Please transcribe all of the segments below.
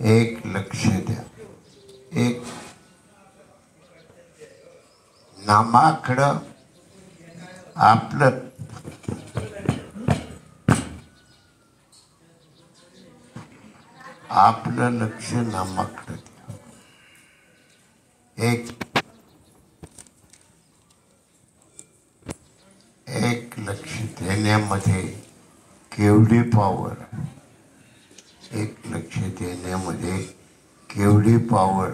एक लक्ष द्या. एक नामाकडं आपलं लक्ष नामाकडं द्या. एक लक्ष देण्यामध्ये केवढी पॉवर. एक लक्ष देण्यामध्ये केवढी पॉवर.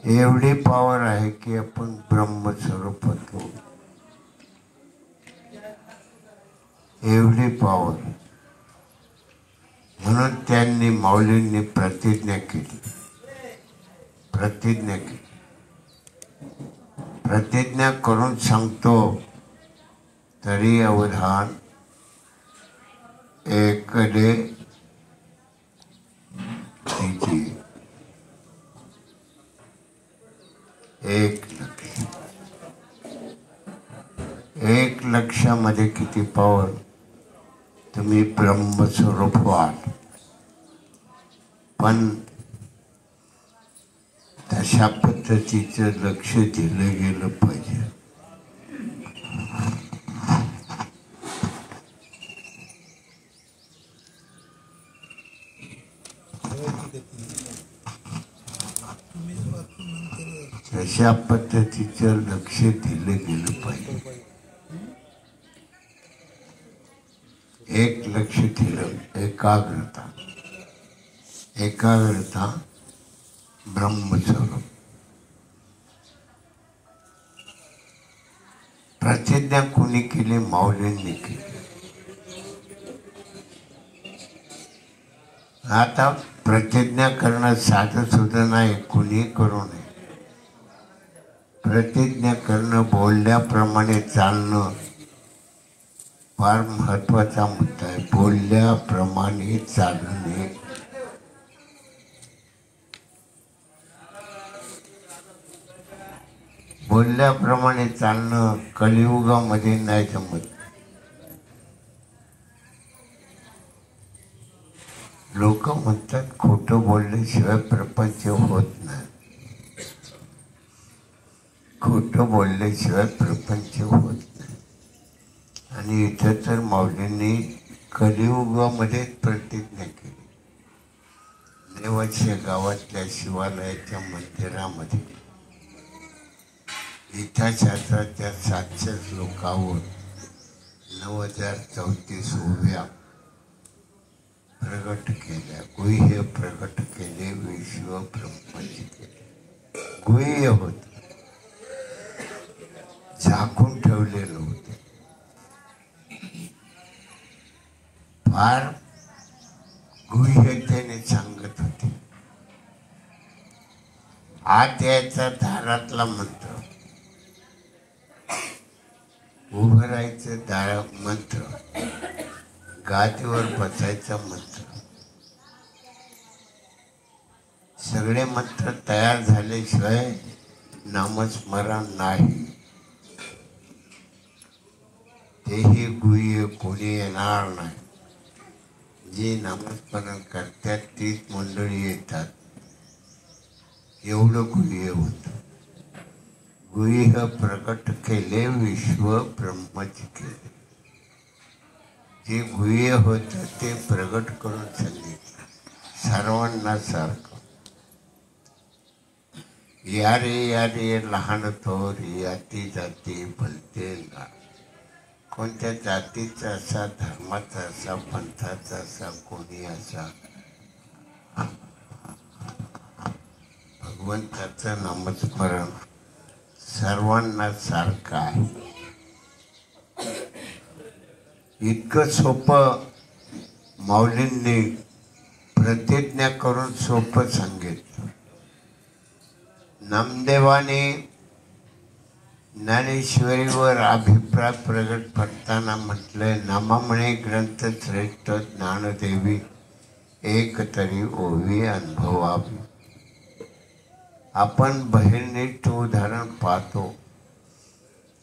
एवढी पॉवर आहे की आपण ब्रह्मस्वरूपात होऊ. एवढी पॉवर. म्हणून त्यांनी माऊलींनी प्रतिज्ञा केली. प्रतिज्ञा करून सांगतो. तरी अवधान एकले तिची. एक लक्षामध्ये किती पॉवर. तुम्ही ब्रह्मस्वरूप व्हाल. पण तशा पद्धतीचं लक्ष दिलं गेलं पाहिजे. तशा पद्धतीचं लक्ष दिलं गेलं पाहिजे. एक लक्ष दिलं. एकाग्रता ब्रह्मस्वरूप. प्रतिज्ञा कोणी केली? माऊलींनी केली. आता प्रतिज्ञा करणं साधं सुद्धा नाही. कोणी करू नये. प्रतिज्ञा करणं, बोलल्याप्रमाणे चालणं फार महत्वाचा मुद्दा आहे. बोलल्याप्रमाणे चालणे. बोलल्याप्रमाणे चालणं कलियुगामध्ये नाही जमत. लोक म्हणतात खोटं बोलल्याशिवाय प्रपंच होत नाही. खोटं बोलल्याशिवाय प्रपंच होत नाही. आणि इथं तर माऊलींनी कलियुगामध्येच प्रतिज्ञा केली. नेवाच्या गावातल्या शिवालयाच्या मंदिरामध्ये इतिहासाच्या 700 श्लोकावर 9034 ओव्या प्रगट केल्या. गुह्य प्रगट केले. विश्व ब्रह्मच केले. गुह्य होत. झाकून ठेवलेलं होतं. फार गुह्यतेने सांगत होते. आत यायचा दारातला मंत्र, उभं राहायचं दारा मंत्र, गादीवर बसायचा मंत्र. सगळे मंत्र तयार झाल्याशिवाय नामस्मरण नाही. तेही गुह्य कोणी येणार नाही. जे नामस्मरण करतात तीच मंडळी येतात. एवढं गुह्य होतं. गुह्य प्रकट केले. विश्व ब्रह्मच केले. जे गुह्य होतं ते प्रगट करून सांगितलं सर्वांना सारखं. या रे लहान थोर याती जाती भलते ना. कोणत्या जातीचा असा, धर्माचा असा, पंथाचा असा, कोणी असा, भगवंताचं नामस्मरण सर्वांना सारखं आहे. इतकं सोपं माऊलींनी प्रतिज्ञा करून सोपं सांगितलं. नामदेवाने ज्ञानेश्वरीवर अभिप्राय प्रगट करताना म्हटलंय, नामामणे ग्रंथ श्रेष्ठ ज्ञानदेवी एक तरी ओवी अनुभवावी. आपण बहिर्निष्ठ उदाहरण पाहतो.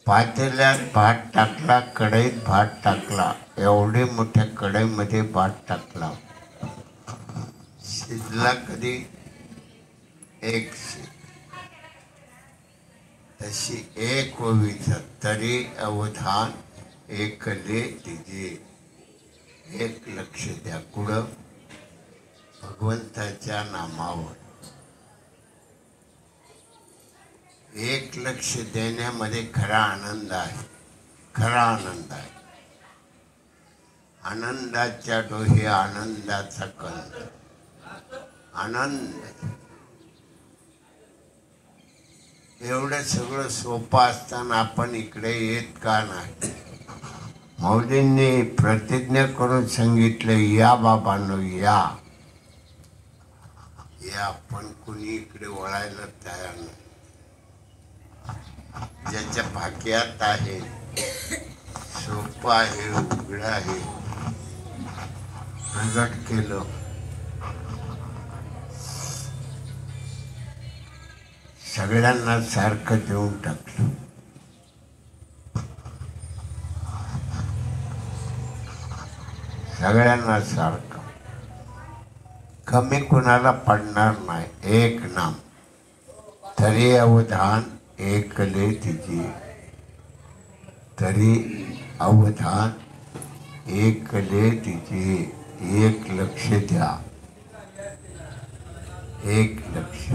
पातेल्यात भात टाकला, कढईत भात टाकला, एवढी मोठ्या कढईमध्ये भात टाकला, शिजला कधी एक शिज, तशी एक ओवीचा तरी अवधान एकले तिजे. एक लक्ष द्या, कुठं? भगवंताच्या नामावर. एक लक्ष देण्यामध्ये खरा आनंद आहे, खरा आनंद आहे. आनंदाच्या डोहे आनंदाचा कंद, आनंद. एवढं सगळं सोपं असताना आपण इकडे येत का नाही? मौलींनी प्रतिज्ञा करून सांगितलं, या बाबांनो या या. पण कुणी इकडे वळायला तयार नाही. ज्याच्या भाग्यात आहे, सोपं आहे, उघड आहे, प्रगट केलं, सगळ्यांना सारखं देऊन टाकलं. सगळ्यांना सारखं, कमी कुणाला पडणार नाही. एक नाम तरी अवधान एकले तिचे, तरी अवधान एकले तिचे. एक लक्ष द्या, एक लक्ष.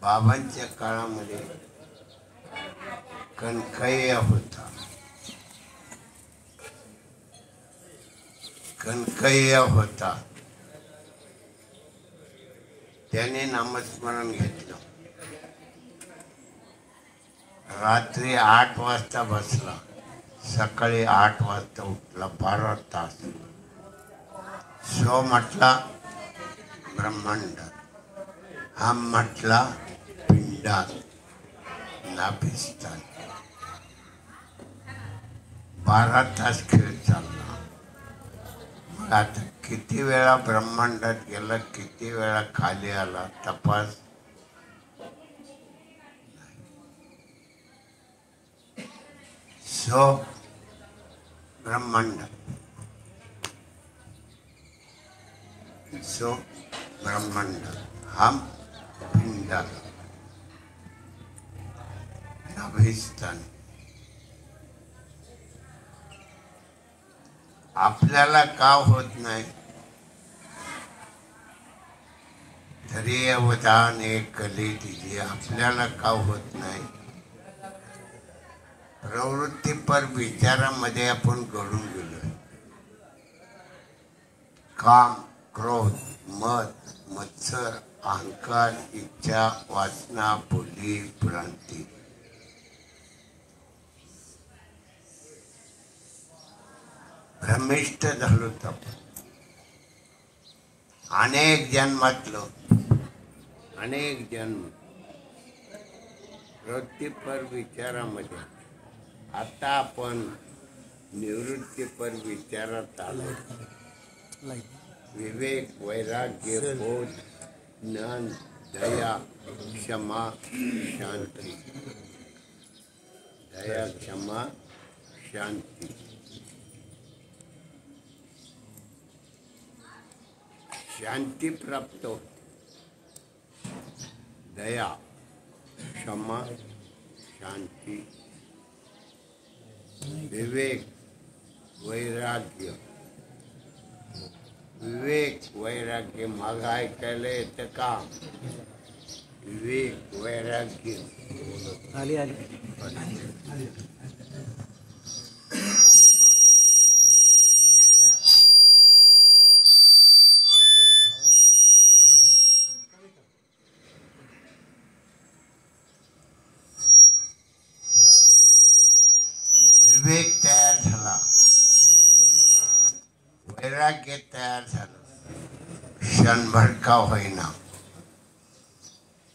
बाबांच्या काळामध्ये कणकैया होता, कणकैया होता. त्याने नामस्मरण घेतलं. रात्री 8 वाजता बसला, सकाळी 8 वाजता उठला, 12 तास. सो म्हटला ब्रह्मांडात, हा म्हटला पिंडात, नाभिस्थान. 12 तास खेळ चालला. मग आता किती वेळा ब्रह्मांडात गेला, किती वेळा खाली आला, तपास. सो ब्रह्मांड, सो ब्रह्मांड, हम पिंडात, नाभिस्थान. आपल्याला का होत नाही? तरी अवधान एकले तिचे. आपल्याला का होत नाही? प्रवृत्तीपर विचारामध्ये आपण गळून गेलो. काम, क्रोध, मद, मत्सर, अहंकार, इच्छा, वासना, बोली, भ्रांती. भ्रमिष्ट झालो आपण. अनेक जन्मातलं, अनेक जन्म प्रवृत्तीपर विचारामध्ये. आता आपण निवृत्तीपर विचारात आलो. विवेक, वैराग्य, बोध, ज्ञान, दया, क्षमा, शांती. दया, क्षमा, शांती. शांती प्राप्त होते. दया, क्षमा, शांती, विवेक, वैराग्य. विवेक, वैराग्य माग ऐकायला येतं का? विवेक, वैराग्य आली आली. विवेक तयार झाला, वैराग्य तयार झालं. क्षणभर का होईना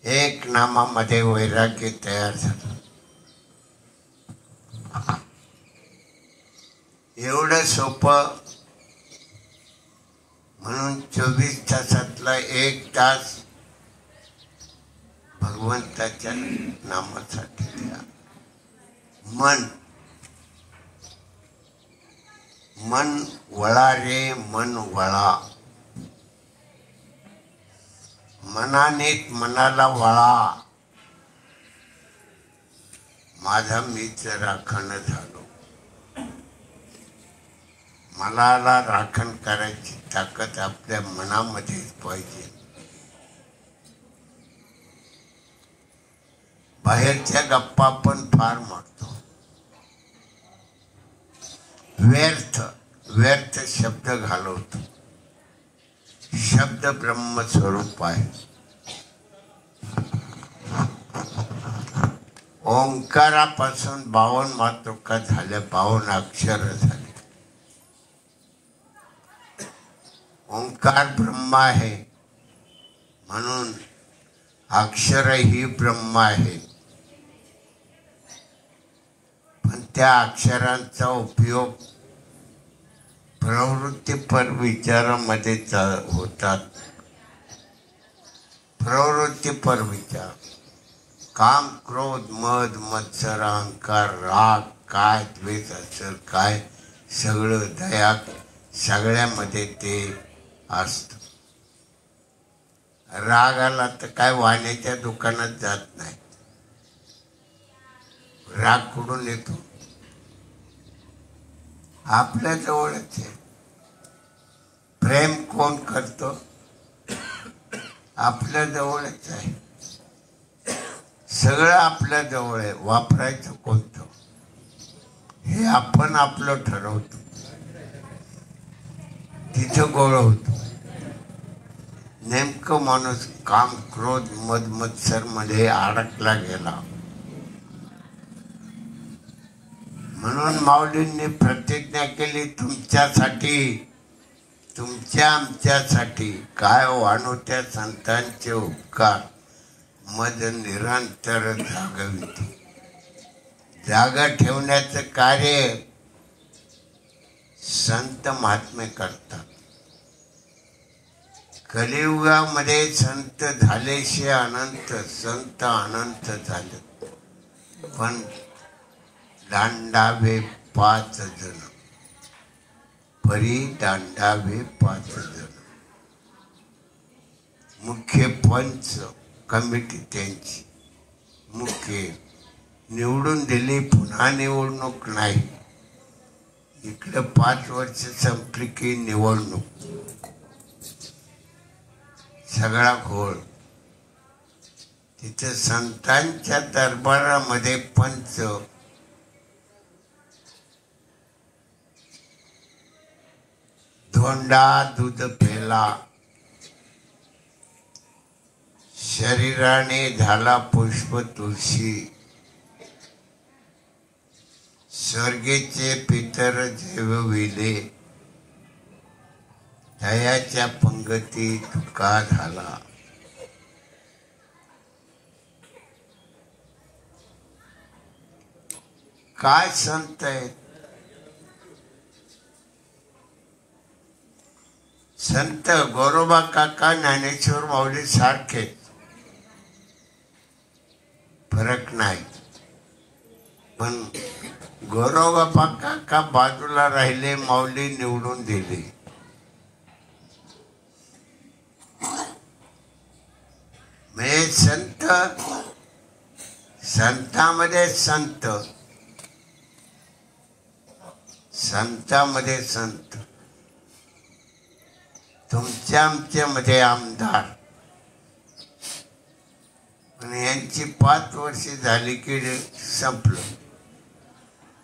एक नामामध्ये वैराग्य तयार झालं. इतकं सोपं म्हणून 24 तासातला 1 तास भगवंताच्या नामासाठी द्या. मन वळा रे, मन वळा. मनानेच मनाला वळा. माझा मीच राखण झालो. मनाला राखण करायची ताकद आपल्या मनामध्येच पाहिजे. बाहेरच्या गप्पा पण फार मारतो. व्यर्थ शब्द घालवतो. शब्द ब्रह्मस्वरूप आहे. ओंकारापासून 52 मातृका झाल्या, 52 अक्षर झाले. ओंकार ब्रह्म आहे म्हणून अक्षरही ब्रह्म आहे. पण त्या अक्षरांचा उपयोग प्रवृत्तीपर विचारामध्ये होतात. प्रवृत्तीपर विचार, काम, क्रोध, मद, मत्सर, अहंकार, राग, काय द्वेष असेल काय, सगळं दया, सगळ्यामध्ये ते असतं. राग आला तर काय वाण्याच्या दुकानात जात नाही. राग कुठून येतो? आपल्या जवळच आहे. प्रेम कोण करतो? आपल्या जवळच आहे. सगळं आपल्या जवळ आहे. वापरायचं कोणतं हे आपण आपलं ठरवतो. तिथं गोळ होतो. नेमकं माणूस काम, क्रोध, मद, मत्सर मध्ये अडकला गेला. म्हणून माऊलींनी प्रतिज्ञा केली, तुमच्यासाठी, तुमच्या आमच्यासाठी. काय वाणोत्या संतांचे उपकार मद निरंतर जागविते. जागा ठेवण्याचं कार्य संत महात्मे करतात. कलियुगामध्ये संत झालेशे अनंत, संत अनंत झाले. पण दांडावे 5 जण, परी दांडावे 5 जण. मुख्य पंच कमिटी त्यांची मुख्य निवडून दिली. पुन्हा निवडणूक नाही. इकडे 5 वर्ष संपली की निवडणूक. सगळा घोळ. तिथे संतांच्या दरबारामध्ये पंच धोंडा दूध पेला, शरीराने झाला पुष्प तुळशी. स्वर्गेचे पितर जेवविले, दयाच्या पंगती तुका झाला. काय संत आहेत? संत गोरोबा काका, ज्ञानेश्वर माऊली सारखे, फरक नाही. पण गोरोबा काका बाजूला राहिले, माऊली निवडून दिली. म्हणजे संत, संतामध्ये संत, संतामध्ये संत. तुमच्या आमच्या मध्ये आमदार. पण यांची 5 वर्षे झाली की संपलं.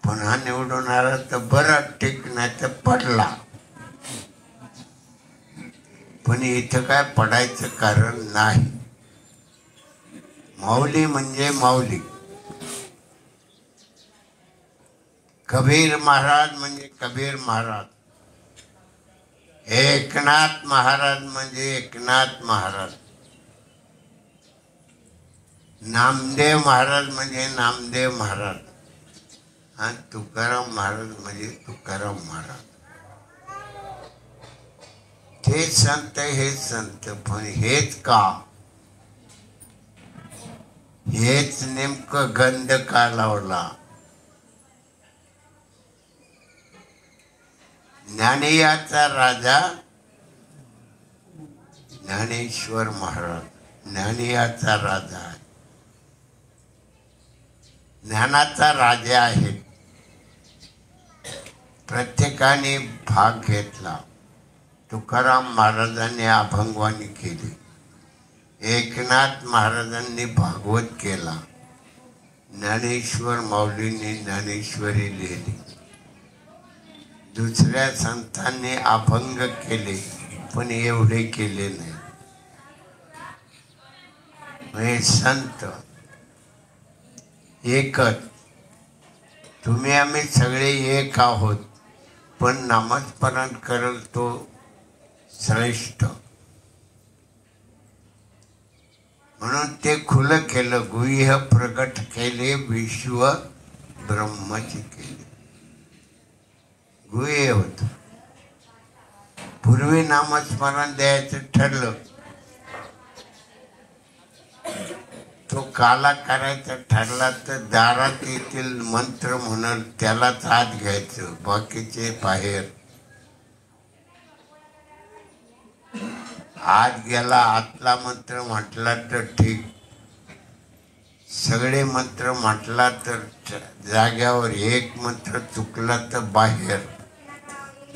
पुन्हा निवडून आला तर बरं ठीक, नाही तर पडला. पण इथं काय पडायचं कारण नाही. माऊली म्हणजे माऊली. कबीर महाराज म्हणजे कबीर महाराज. एकनाथ महाराज म्हणजे एकनाथ महाराज. नामदेव महाराज म्हणजे नामदेव महाराज. आणि तुकाराम महाराज म्हणजे तुकाराम महाराज. ते संत हे संत, पण हेच का? हेच नेमकं गंध का लावला? ज्ञानियाचा राजा ज्ञानेश्वर महाराज, ज्ञानियाचा राजा आहे, ज्ञानाचा राजा आहे. प्रत्येकाने भाग घेतला. तुकाराम महाराजांनी अभंगवाणी केली, एकनाथ महाराजांनी भागवत केला, ज्ञानेश्वर माऊलींनी ज्ञानेश्वरी लिहिली, दुसऱ्या संतांनी अभंग केले, पण एवढे केले नाही. हे संत एकच. तुम्ही आम्ही सगळे एक आहोत, पण नामस्मरण करल तो श्रेष्ठ. म्हणून ते खुलं केलं, गुह्य प्रगट केले, विश्व ब्रह्माची केले. गुह्य होत. पूर्वी नामस्मरण द्यायचं ठरलं, तो काला करायचा ठरला तर दारात येथील मंत्र म्हणाल त्यालाच आत घ्यायचं, बाकीचे बाहेर. आत गेला, आतला मंत्र म्हटला तर ठीक, सगळे मंत्र म्हटला तर जाग्यावर, एक मंत्र चुकला तर बाहेर.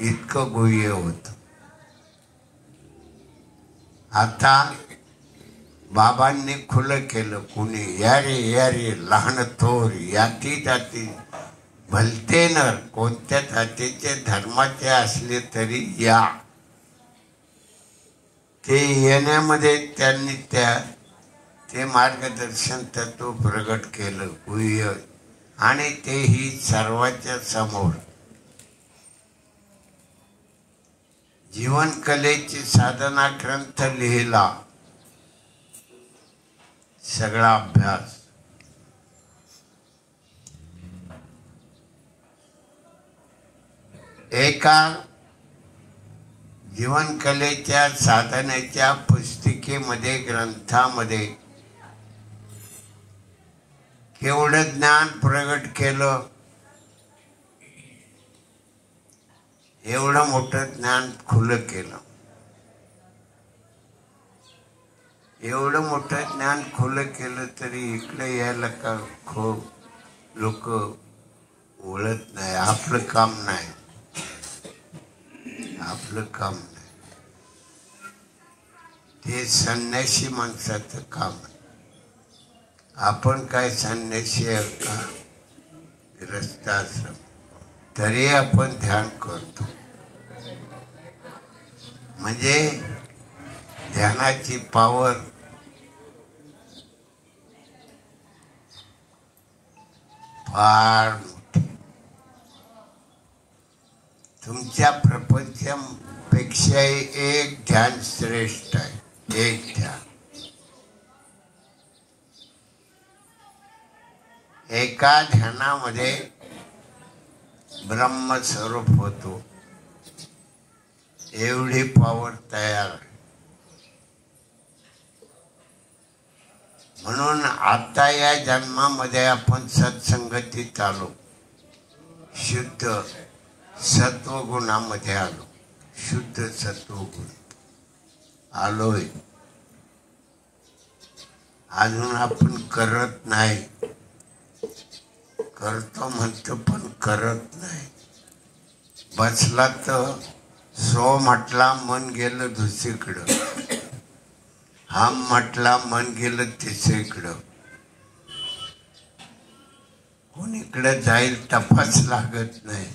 इतकं गुह्य होत. आता बाबांनी खुलं केलं. कुणी या रे लहान थोर याती जाती भलते नर, कोणत्या जातीचे धर्माचे असले तरी या. ते येण्यामध्ये त्यांनी ते मार्गदर्शन तत्व प्रगट केलं, गुह्य, आणि तेही सर्वांच्या समोर. जीवन कलेची साधना ग्रंथ लिहिला, सगळा अभ्यास. एका जीवन कलेच्या साधनेच्या पुस्तिकेमध्ये, ग्रंथामध्ये केवढं ज्ञान प्रगट केलं. एवढं मोठं ज्ञान खुलं केलं. एवढं मोठं ज्ञान खुलं केलं तरी इकडे यायला का खूप लोक वळत नाही. आपलं काम नाही, आपलं काम नाही. ते संन्यासी माणसाचं काम आहे. आपण काय संन्यासी आहे का? ग्रस्ताश्रम. तरी आपण ध्यान करतो. म्हणजे ध्यानाची पावर फार मोठी. तुमच्या प्रपंचापेक्षा एक ध्यान श्रेष्ठ आहे. एक ध्यान. एका ध्यानामध्ये ब्रह्मस्वरूप होतो. एवढी पावर तयार आहे. म्हणून आता या जन्मामध्ये आपण सत्संगतीत आलो, शुद्ध सत्वगुणामध्ये आलो. शुद्ध सत्वगुण आलोय. अजून आपण करत नाही. करतो म्हणतो पण करत नाही. बसला तर सो म्हटला, मन गेलं दुसरीकडं. हम म्हटला, मन गेलं तिसरीकडं. कोणीकडे जाईल तपास लागत नाही.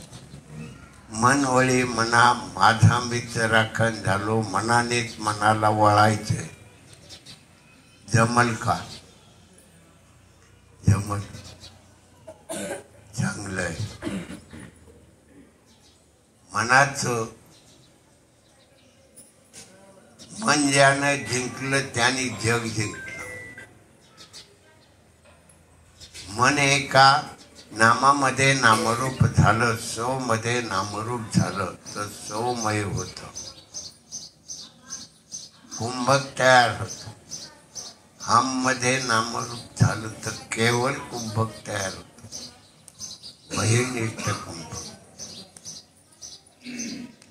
मन वळी मना माझा मीच राखण झालो. मनानेच मनाला वळायचंय. जमल का? जमल. चांगलं आहे. मनाचं मन ज्यानं जिंकलं त्याने जग जिंकलं. मन एका नामामध्ये नामरूप झालं, सौ मध्ये नामरूप झालं तर सौमय होत. कुंभक तयार होतो. हम मध्ये नामरूप झालं तर केवळ कुंभक तयार होतो. बहिर्निष्ठ कुंभक.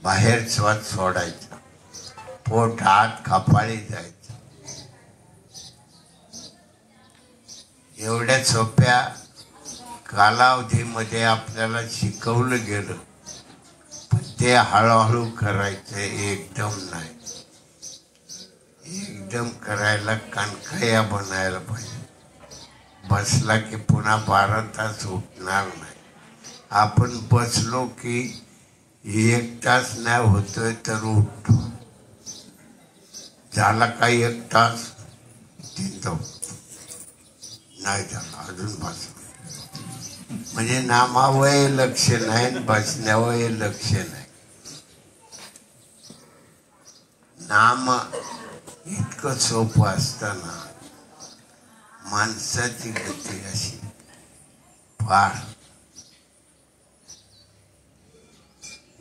बाहेर स्वाद सोडायचा, पोट हात कपाळी जायचं. एवढ्या सोप्या कालावधीमध्ये आपल्याला शिकवलं गेलं, पण ते हळूहळू करायचं, एकदम नाही. एकदम करायला कणकया बनायला पाहिजे. बसला की पुन्हा 12 तास उठणार नाही. आपण बसलो की 1 तास नाही होतोय तर उठतो. झाला का 1 तास तिथं नाही झाला, अजून बस. म्हणजे नामावय लक्ष नाही, बसण्यावय लक्ष नाही. नाम इतकं सोपं असताना माणसाची गती अशी फार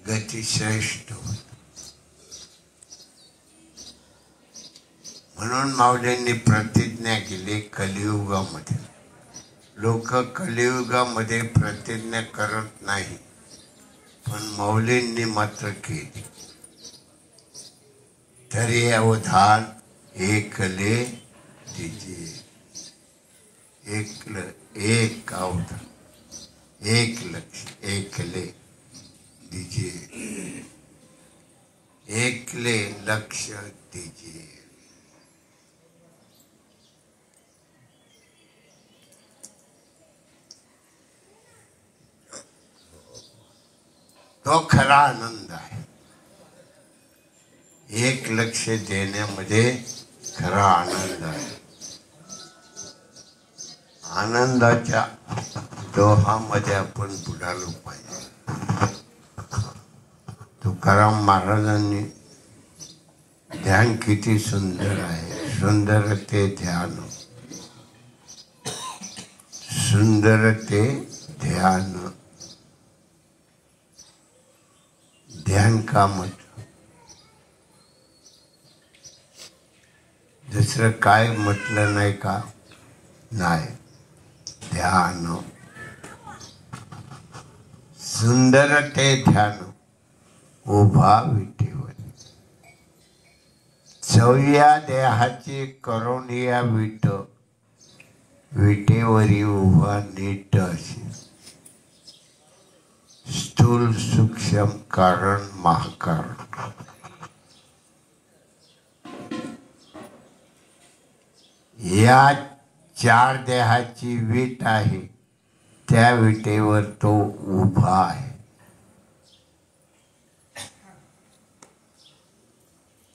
गती श्रेष्ठ होत. म्हणून माऊलींनी प्रतिज्ञा केली कलियुगामध्ये. लोक कलियुगामध्ये प्रतिज्ञा करत नाही, पण माऊलींनी मात्र केली. तरी अवधान एकले दीजिए. एक अवधान, एक लक्ष्य, एकले दीजिए. एकले लक्ष्य दीजिए. तो खरा आनंद आहे. एक लक्ष देण्यामध्ये खरा आनंद आहे. आनंदाच्या दोहामध्ये आपण बुडालो पाहिजे. तुकाराम महाराजांनी ध्यान किती सुंदर आहे. सुंदर ते ध्यान, सुंदर ते ध्यान. ध्यान का म्हटलं? दुसरं काय म्हटलं नाही का? नाही. ध्यान, सुंदर ते ध्यान. उभा विटेवर, चौया देहाची करुणिया विट. विटेवरी उभा नीट अशी. स्थूल सूक्ष्म कारण महाकारण. या 4 देहाची वीट आहे, त्या विटेवर तो उभा आहे.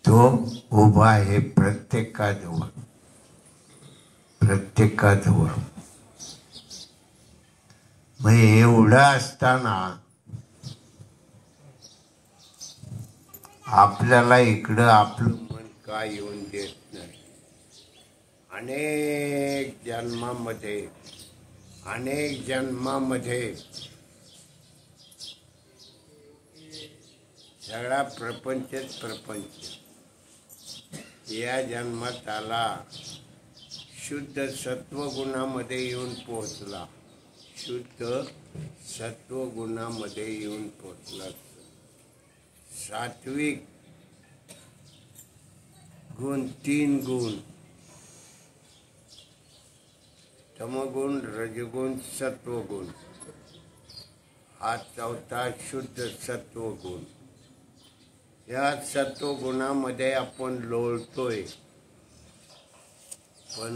तो उभा आहे प्रत्येकाजवळ, प्रत्येकाजवळ. मग एवढं असताना आपल्याला इकडं आपलं मन का येऊन देत नाही? अनेक जन्मामध्ये सगळा प्रपंचच प्रपंच. या जन्मात आला, शुद्ध सत्वगुणामध्ये येऊन पोहोचला. शुद्ध सत्वगुणामध्ये येऊन पोहोचला. सात्विक गुण 3 गुण, तमगुण, रजगुण, सत्वगुण. हा 4था शुद्ध सत्वगुण. या सत्वगुणामध्ये आपण लोळतोय, पण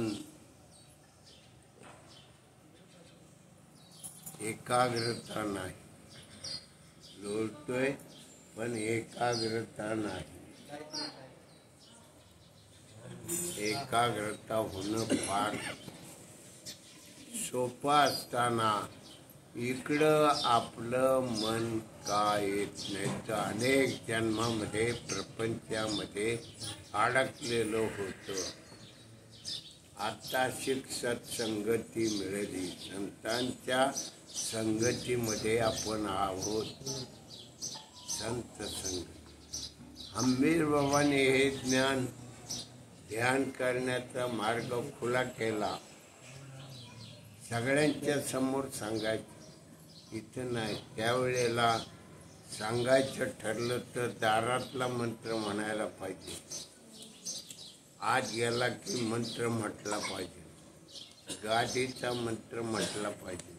एकाग्रता नाही. लोळतोय पण एकाग्रता नाही. एकाग्रता होणं फार सोपं असताना इकडं आपलं मन का येत नाही? तर अनेक जन्मामध्ये प्रपंचामध्ये अडकलेलं होतं. आता सत्संगती मिळाली, संतांच्या संगतीमध्ये आपण आहोत. संत संगत. हंबीर बाबाने हे ज्ञान ध्यान करण्याचा मार्ग खुला केला. सगळ्यांच्या समोर सांगायचं, इथं नाही. त्यावेळेला सांगायचं ठरलं तर दारातला मंत्र म्हणायला पाहिजे, आत गेला की मंत्र म्हटला पाहिजे, गादीचा मंत्र म्हटला पाहिजे.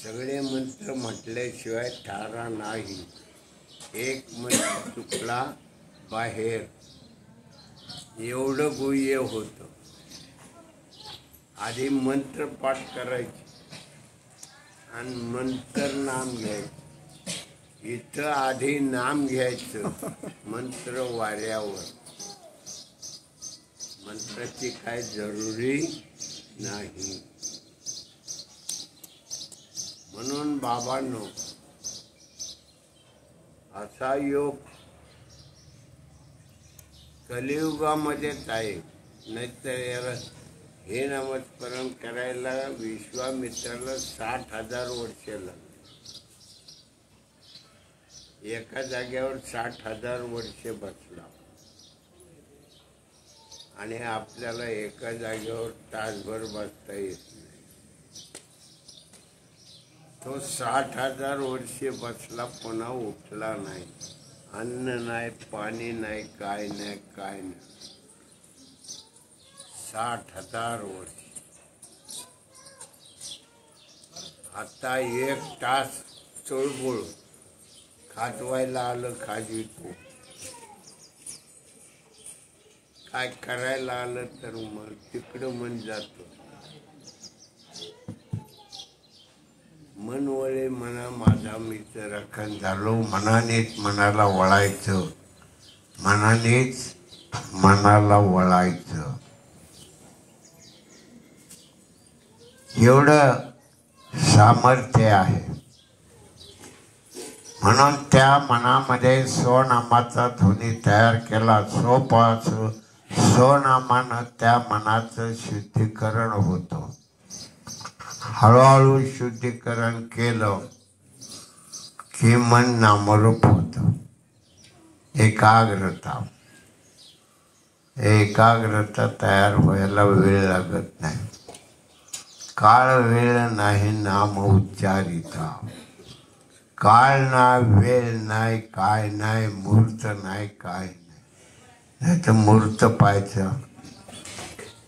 सगळे मंत्र म्हटल्याशिवाय थारा नाही. एक मंत्र चुकला बाहेर, एवढं गुह्य होतं. आधी मंत्र पाठ करायचे आणि नंतर नाम घ्यायचं. इथं आधी नाम घ्यायचं, मंत्र वाऱ्यावर. मंत्राची काय जरुरी नाही. म्हणून बाबांनो, असा योग कलियुगामध्येच आहे. नाहीतर याला हे नामस्मरण करायला विश्वामित्राला 60,000 वर्ष लागली. एका जागेवर 60,000 वर्ष बसला आणि आपल्याला एका जागेवर तासभर बसता येत नाही. तो 60,000 वर्षे बसला, पुन्हा उठला नाही. अन्न नाही, पाणी नाही, काय नाही, काय नाही. 60,000 वर्ष. आता 1 तास चुळबुळ खाजवायला आलं, खाजवितो. काय करायला आलं तर मग तिकडं मन जातं. मन वळे म्हणा माझा मित्र रखण झालो. मनानेच मनाला वळायचं, मनानेच मनाला वळायचं. एवढं सामर्थ्य आहे. म्हणून त्या मनामध्ये स्वनामाचा ध्वनी तयार केला. स्वनामानं त्या मनाचं शुद्धीकरण होतं. हळूहळू शुद्धीकरण केलं की मन नामरूप होतं. एकाग्रता तयार व्हायला वेळ लागत नाही. काळ वेळ नाही नाम उच्चारिता. काळ नाही, वेळ नाही, काय नाही, मुहूर्त नाही, काय नाही. नाही तर मुहूर्त पाहायचं.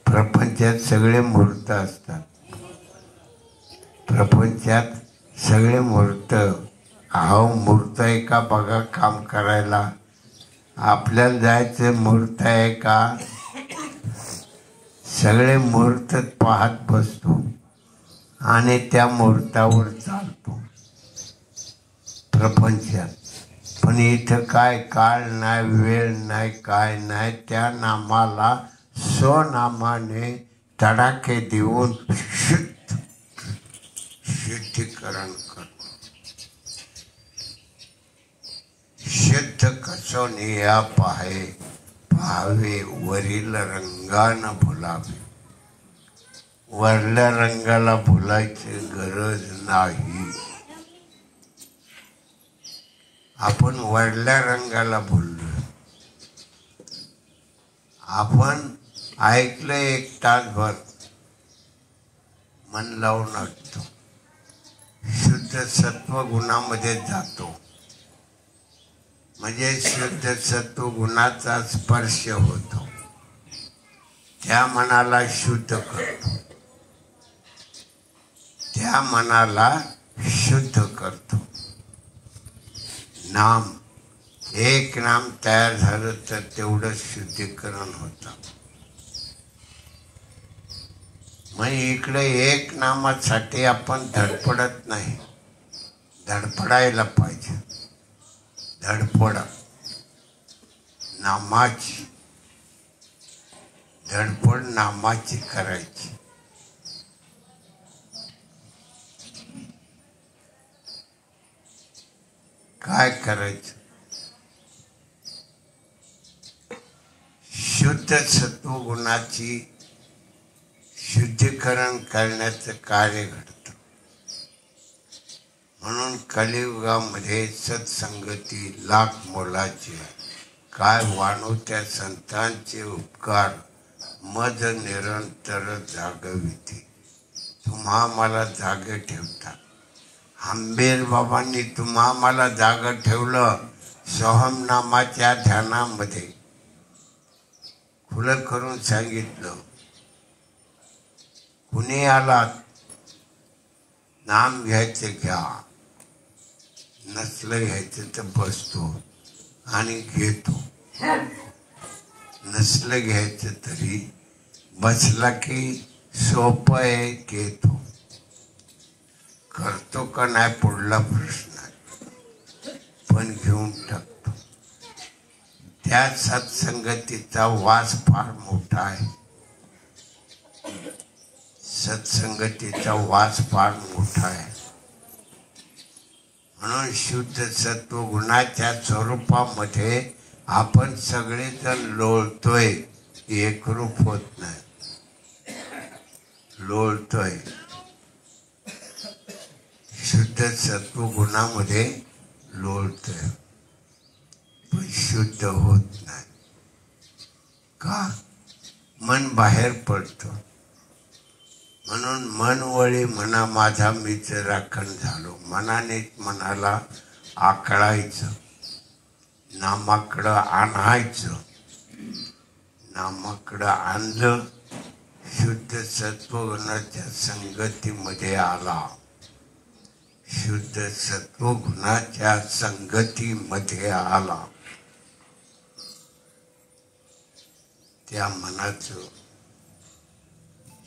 प्रपंचात सगळे मुहूर्त असतात. प्रपंचात सगळे मुहूर्त. मुहूर्त आहे का बघा काम करायला. आपल्याला जायचं मुहूर्त आहे का. सगळे मुहूर्त पाहत बसतो आणि त्या मुहूर्तावर चालतो प्रपंचात. पण इथं काय, काळ नाही, वेळ नाही, काय नाही. त्या नामाला स्वनामाने तडाखे देऊन शुद्धीकरण करतो. शुद्ध कसोनिया पाहावे, वरील रंगानं भुलावे. वरल्या रंगाला भुलायची गरज नाही. आपण वरल्या रंगाला भुललो. आपण ऐकलं 1 तासभर, मन लावून ऐकतो. शुद्ध सत्व गुणामध्ये जातो. म्हणजे शुद्ध सत्व गुणाचा स्पर्श होतो. त्या मनाला शुद्ध करतो. त्या मनाला शुद्ध करतो. नाम, एक नाम तयार झालं तर तेवढं शुद्धीकरण होतं. मग इकडे एक नामासाठी आपण धडपडत नाही. धडपडायला पाहिजे. धडपड नामाची, धडपड नामाची करायची. काय करायचं. शुद्ध सत्वगुणाची शुद्धीकरण करण्याचं कार्य घडतं. म्हणून कलियुगामध्ये सत्संगती लाख मोलाची आहे. काय वाणू त्या संतांचे उपकार मज निरंतर जागविते. तुम्हा मला जागे ठेवता. आंबेर बाबांनी तुम्हा मला जागा ठेवलं सोहम नामाच्या ध्यानामध्ये. खुलं करून सांगितलं, कुणी आलात नाम घ्यायचं घ्या, नसलं घ्यायचं तर बसतो आणि घेतो, नसलं घ्यायचं तरी बसला की सोपं आहे, घेतो. करतो का नाही पुढला प्रश्न आहे, पण घेऊन टाकतो. त्या सत्संगतीचा वास फार मोठा आहे. सत्संगतीचा वास फार मोठा आहे. म्हणून शुद्ध सत्व गुणाच्या स्वरूपामध्ये आपण सगळेजण लोळतोय, एकरूप होत नाही. लोळतोय, शुद्ध सत्व गुणामध्ये लोळतोय, पण शुद्ध होत नाही. का? मन बाहेर पडतं. म्हणून मन वळी म्हणा माझा मीच राखण झालो. मनाने मनाला आकळायचं, नामाकडं आणायचं. नामाकडं आणलं, शुद्ध सत्वगुणाच्या संगतीमध्ये आला. शुद्ध सत्वगुणाच्या संगतीमध्ये आला. त्या मनाचं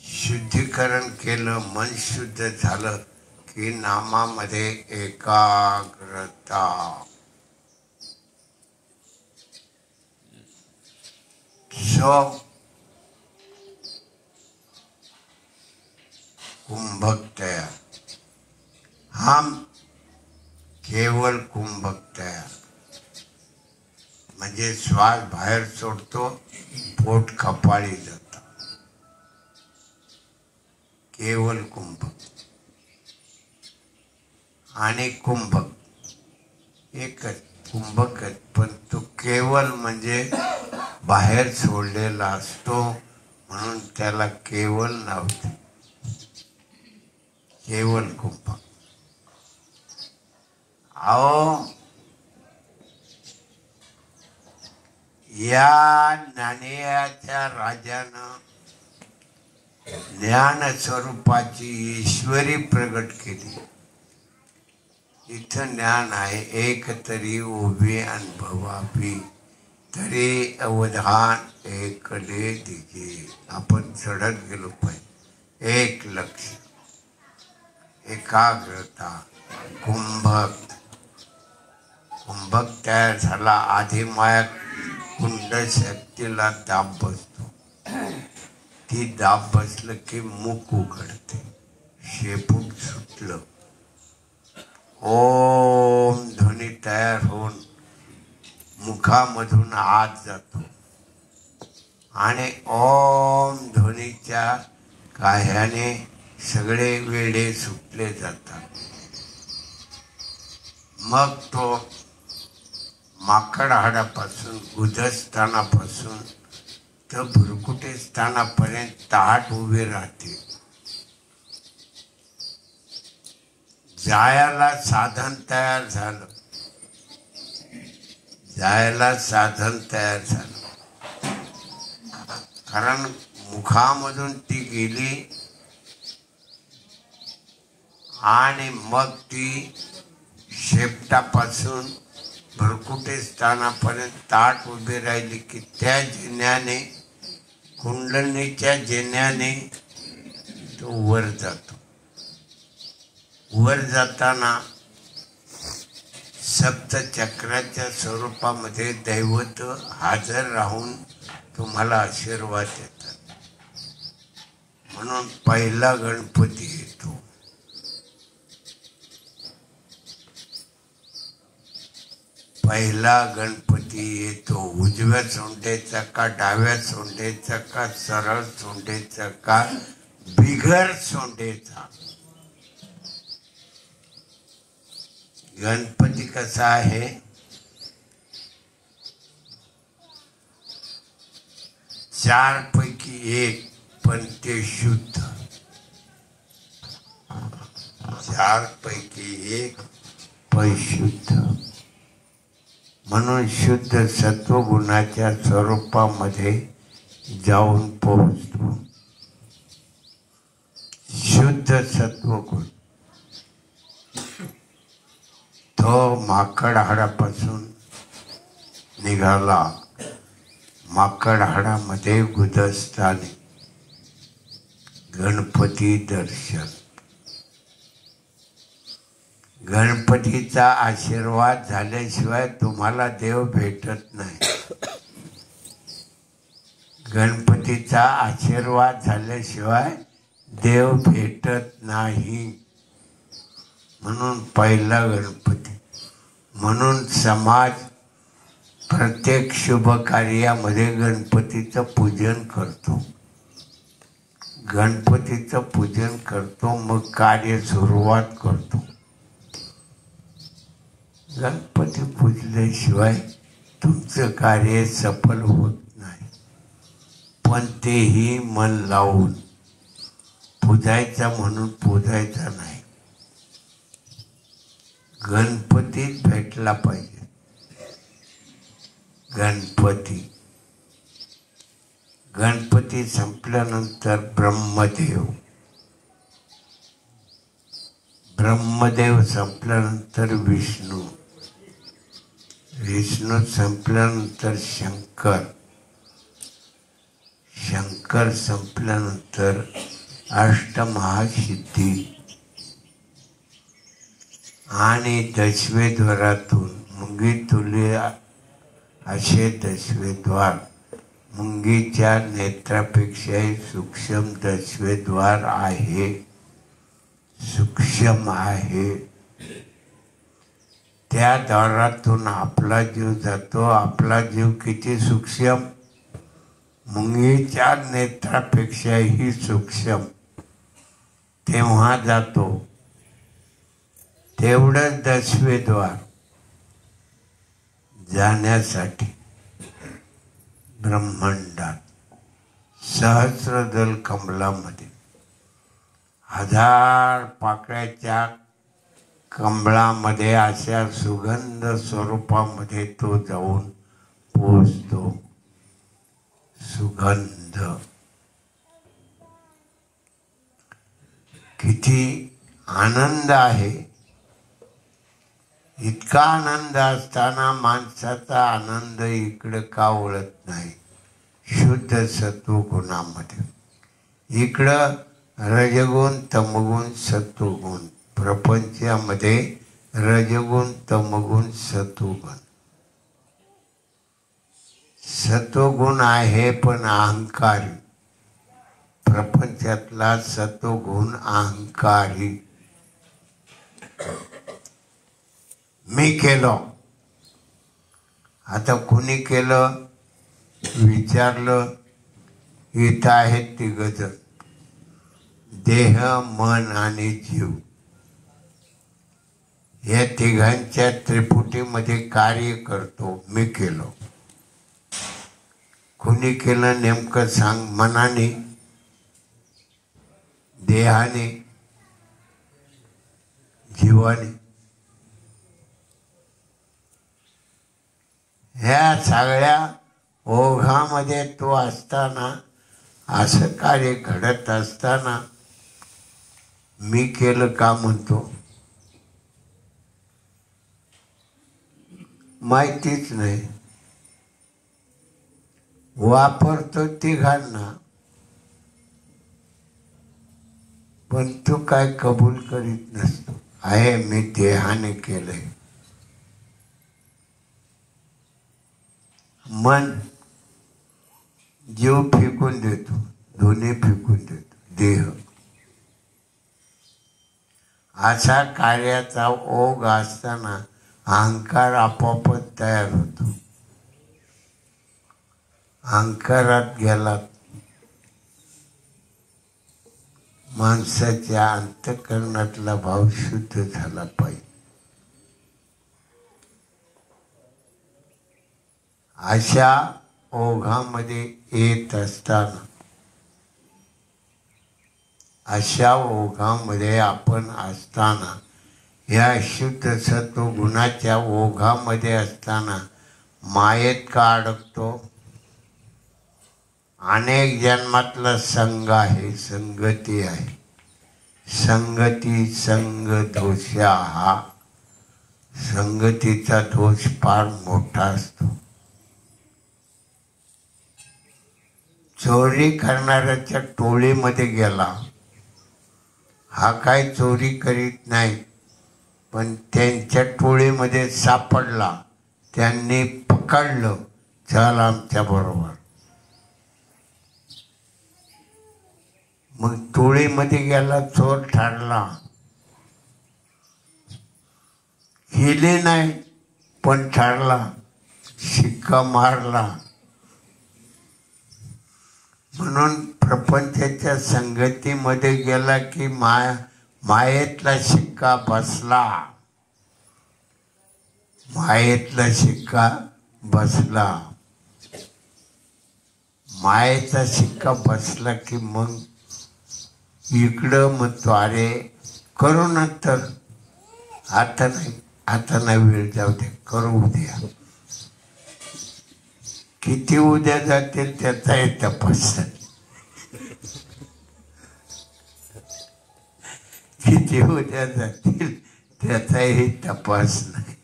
शुद्धीकरण केलं, मन शुद्ध झालं की नामामध्ये एकाग्रता. कुंभक तयार. हम केवळ कुंभक तयार, म्हणजे श्वास बाहेर सोडतो, पोट कपाळी जातं. केवळ कुंभक आणि कुंभक एकच. कुंभक पण तो केवळ म्हणजे बाहेर सोडलेला असतो, म्हणून त्याला केवळ नाव. केवळ कुंभक. अहो, या ज्ञानेयाच्या राजानं ज्ञान स्वरूपाची ईश्वरी प्रगट केली. इथं ज्ञान आहे, एक तरी उभे अनुभवावी, तरी अवधान एकले दिगे. आपण चढत गेलो पाहिजे. एक लक्ष, एकाग्रता. कुंभक. कुंभक तयार झाला. आधी माया कुंड शक्तीला दाब बसतो. ती दाब बसलं की मुख उघडते. शेपूट सुटलं, ओम ध्वनी तयार होऊन मुखामधून आत जातो आणि ओम ध्वनीच्या काह्याने सगळे वेडे सुटले जातात. मग तो माकड हाडापासून गुदस्थानापासून तर भुरकुटे स्थानापर्यंत ताट उभे राहते. जायला साधन तयार झालं. जायला साधन तयार झालं. कारण मुखामधून ती गेली आणि मग ती शेपटापासून भरकुटे स्थानापर्यंत ताट उभी राहिली की त्या जिन्याने, कुंडलीच्या जिन्याने तो वर जातो. वर जाताना सप्तचक्राच्या स्वरूपामध्ये दैवत हजर राहून तुम्हाला आशीर्वाद देतात. म्हणून पहिला गणपती येतो. पहिला गणपती येतो. उजव्या सोंडेचा का, डाव्या सोंडेचा का, सरळ सोंडेचा का, बिगर सोंडेचा. गणपती कसा आहे? चार पैकी एक पण ते शुद्ध. 4 पैकी एक पण शुद्ध. म्हणून शुद्ध सत्वगुणाच्या स्वरूपामध्ये जाऊन पोहोचतो. शुद्ध सत्वगुण तो माकड हाडापासून निघाला. माकड हाडामध्ये गुदस्थाने गणपती दर्शन. गणपतीचा आशीर्वाद झाल्याशिवाय तुम्हाला देव भेटत नाही. गणपतीचा आशीर्वाद झाल्याशिवाय देव भेटत नाही. म्हणून पहिला गणपती. म्हणून समाज प्रत्येक शुभ कार्यामध्ये गणपतीचं पूजन करतो. गणपतीचं पूजन करतो, मग कार्य सुरुवात करतो. गणपती पूजल्याशिवाय तुमचं कार्य सफल होत नाही. पण तेही मन लावून पूजायचा म्हणून पूजायचा नाही. गणपतीच भेटला पाहिजे. गणपती संपल्यानंतर ब्रह्मदेव संपल्यानंतर विष्णू संपल्यानंतर शंकर संपल्यानंतर अष्टमहासिद्धी आणि दशवेद्वारातून मुंगीतुले असे दशवेद्वार. मुंगीच्या नेत्रापेक्षाही सूक्ष्म दशवेद्वार आहे. सूक्ष्म आहे. त्या द्वारातून आपला जीव जातो. आपला जीव किती सूक्ष्म? मुंगीच्या नेत्रापेक्षाही सूक्ष्म. तेव्हा जातो. तेवढंच दशवेद्वार जाण्यासाठी ब्रह्मांडात सहस्रदल कमलामध्ये 1000 पाकळ्याच्या कमळामध्ये अशा सुगंध स्वरूपामध्ये तो जाऊन पोचतो. सुगंध किती आनंद आहे. इतका आनंद असताना माणसाचा आनंद इकडं का वळत नाही? शुद्ध सत्वगुणामध्ये. इकडं रजगुण तमगुण सत्वगुण. प्रपंचामध्ये रजगुण तमगुण सत्वगुण. सत्वगुण आहे पण अहंकारी. प्रपंचातला सत्वगुण अहंकारी. मी केलं. आता कुणी केलं विचारलं. इथं आहेत 3 जण. देह, मन आणि जीव. या 3घांच्या त्रिपुटीमध्ये कार्य करतो. मी केलं. कुणी केलं नेमकं सांग? मनाने, देहाने, जीवाने. ह्या सगळ्या ओघामध्ये तो असताना, असं कार्य घडत असताना मी केलं का म्हणतो? माहितीच नाही. वापरतो 3घांना, पण तो काय कबूल करीत नसतो. आहे मी देहाने केलंय. मन जीव फेकून देतो. दोन्ही फेकून देतो. देह अशा कार्याचा ओघ असताना अहंकार आपोआपच तयार होतो. अहंकारात गेला माणसाच्या अंतःकरणातला भाव शुद्ध झाला पाहिजे. अशा ओघामध्ये येत असताना अशा ओघामध्ये आपण असताना, या शुद्ध सत्व गुणाच्या ओघामध्ये असताना मायेत का अडकतो? अनेक जन्मातला संग आहे, संगती आहे. संगती संग दोषा, हा संगतीचा दोष फार मोठा असतो. चोरी करणाऱ्याच्या टोळीमध्ये गेला, हा काय चोरी करीत नाही, पण त्यांच्या टोळीमध्ये सापडला, त्यांनी पकडलं, चल आमच्या बरोबर. मग टोळीमध्ये गेला, चोर ठरला, केले नाही पण ठरला, शिक्का मारला. म्हणून प्रपंचाच्या संगतीमध्ये गेला की मायेतला शिक्का बसला, मायेतला शिक्का बसला. मायेचा शिक्का बसला की मग इकडं म्हणतो, अरे करू नंतर, आता नाही वेळ, जाऊ दे, करू उद्या. किती उद्या जातील त्याचाही तपास नाही, किती उद्या जातील त्याचाही तपास नाही.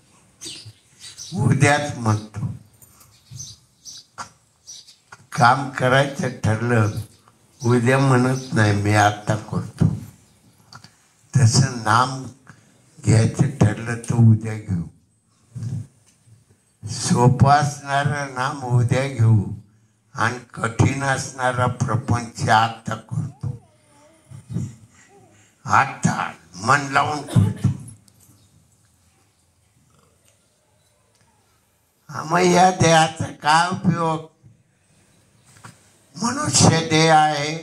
उद्याच म्हणतो. काम करायचं ठरलं, उद्या म्हणत नाही, मी आता करतो. तसं नाम घ्यायचं ठरलं तर उद्या घेऊ. सोपं असणारं नाम उद्या घेऊ आणि कठीण असणारा प्रपंच आता करतो. आता मन लावून करतो. मग या देहाचा काय उपयोग? मनुष्य देह आहे,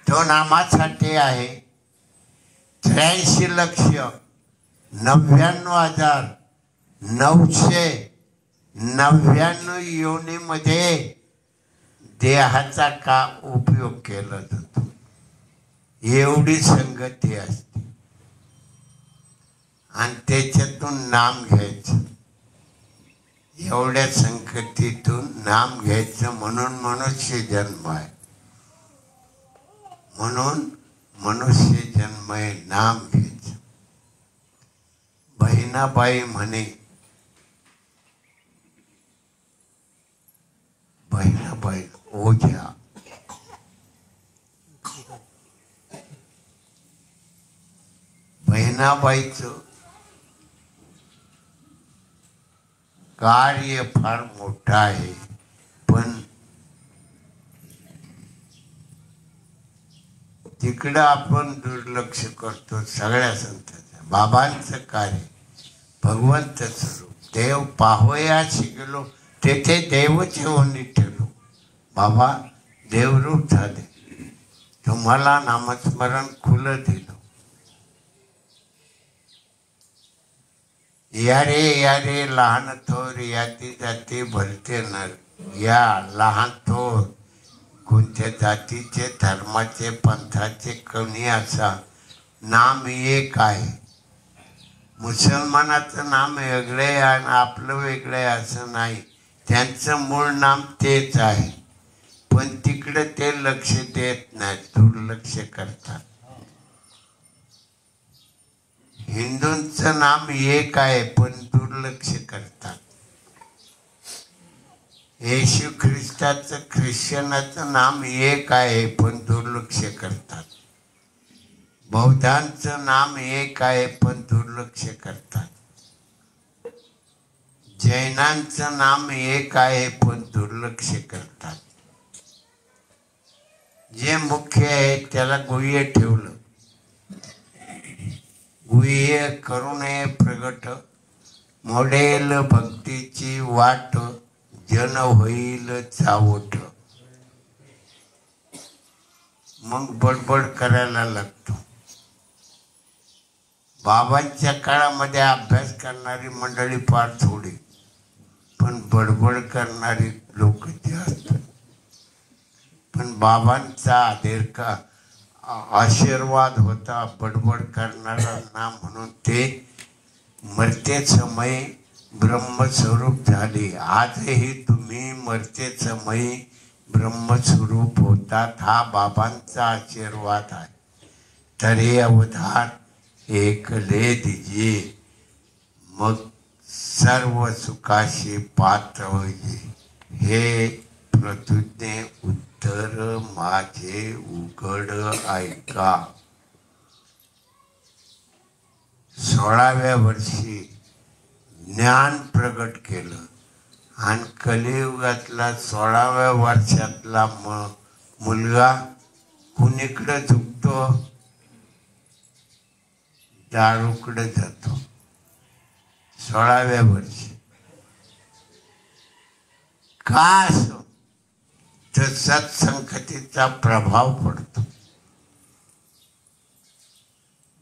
तो नामासाठी आहे. 83,99,999 योनीमध्ये देहाचा का उपयोग केला जातो? एवढी संगती असते आणि त्याच्यातून नाम घ्यायचं. एवढ्या संगतीतून नाम घ्यायचं म्हणून मनुष्य जन्म आहे. म्हणून मनुष्य जन्म आहे, नाम घ्यायचं. बहिणाबाई म्हणे, बहिणाबाई ओझ्या, बहिणाबाईचं कार्य फार मोठं आहे, पण तिकडं आपण दुर्लक्ष करतो. सगळ्या संतांचं, बाबांचं कार्य, भगवंत स्वरूप, देव पाहोया शिकलो, तेथे देवच येऊन ठेवलो. बाबा देवरूप झाले, तुम्हाला नामस्मरण खुलं दिलं. या रे लहान थोर, याती जाती भलते नर. या लहान थोर, कोणत्या जातीचे, धर्माचे, पंथाचे, कोणी असा, नाम एक आहे. मुसलमानाचं नाम वेगळं आहे आणि आपलं वेगळं आहे असं नाही. त्यांचं मूळ नाम तेच आहे, पण तिकडे ते लक्ष देत नाहीत, दुर्लक्ष करतात. हिंदूंचं नाम एक आहे पण दुर्लक्ष करतात. येशू ख्रिस्ताचं, ख्रिश्चनाचं नाम एक आहे पण दुर्लक्ष करतात. बौद्धांचं नाम एक आहे पण दुर्लक्ष करतात. जैनांचं नाम एक आहे पण दुर्लक्ष करतात. जे मुख्य आहे त्याला गुह्य ठेवलं. गुह्य करुणे प्रगट, मोडेल भक्तीची वाट, जन होईल चावट. मग बडबड करायला लागतो. बाबांच्या काळामध्ये अभ्यास करणारी मंडळी फार थोडी, पण बडबड करणारी लोक जास्त. पण बाबांचा आशीर्वाद होता बडबड करणाऱ्यांना, म्हणून ते मरते समय ब्रह्मस्वरूप झाले. आजही तुम्ही मरते समय ब्रह्मस्वरूप होतात, हा बाबांचा आशीर्वाद आहे. तर हे अवधान ऐकले दीजिए, मग सर्व सुखाशी पात्र होईल. हे प्रतिज्ञे उत्तर माझे उघड ऐका. 16व्या वर्षी ज्ञान प्रगट केलं आणि कलियुगातला 16व्या वर्षातला मुलगा कुणीकडे झुकतो? दारूकडे जातो. 16व्या वर्षी का असो, तर सत्संगतीचा प्रभाव पडतो.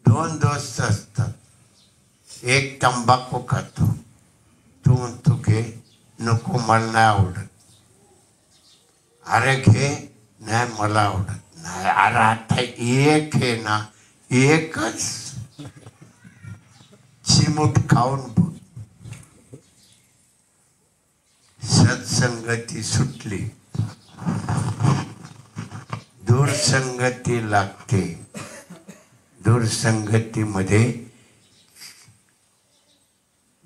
2 दोस्त असतात, एक तंबाखू खातो, तू म्हणतो घे, नको मला नाही आवडत. अरे घे, नाही मला आवडत नाही. अरे आता एक आहे ना, एकच चिमूट खाऊन बघ. सत्संगती सुटली, दूरसंगती लागते. दूरसंगतीमध्ये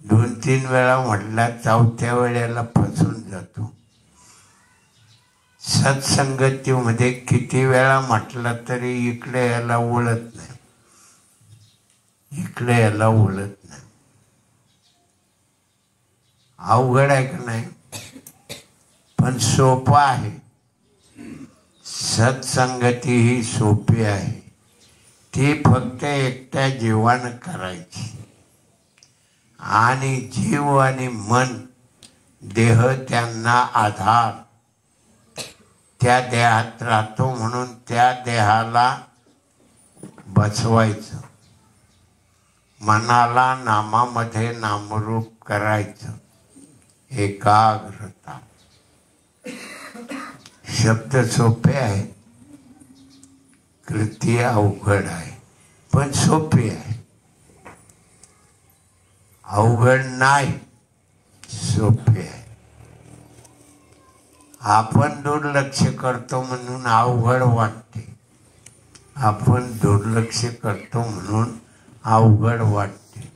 2-3 वेळा म्हटला, 4थ्या वेळेला फसून जातो. सत्संगतीमध्ये किती वेळा म्हटला तरी इकडे याला वळत नाही, इकडे याला वळत नाही. अवघड आहे का नाही? पण सोपं आहे. सत्संगती ही सोपी आहे. ती फक्त एकट्या जीवानं करायची. आणि जीव आणि मन, देह त्यांना आधार, त्या देहात राहतो, म्हणून त्या देहाला बसवायचं. मनाला नामामध्ये नामरूप करायचं. एकाग्रता. शब्द सोपे आहे, कृती अवघड आहे, पण सोपी आहे. अवघड नाही, सोपी आहे. आपण दुर्लक्ष करतो म्हणून अवघड वाटते. आपण दुर्लक्ष करतो म्हणून अवघड वाटते.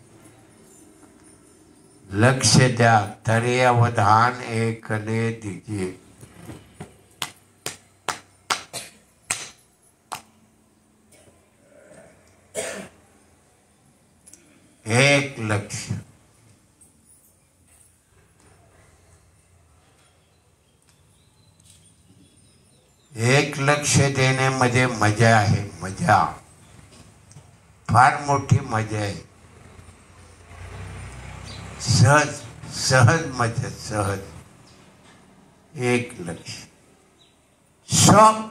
लक्ष द्या, तरी अवधान ऐकले दीजिए. एक लक्ष. एक लक्ष देण्यामध्ये मजा आहे. मजा, फार मोठी मजा आहे. सहज सहज मजा, सहज. एक लक्ष. शॉप.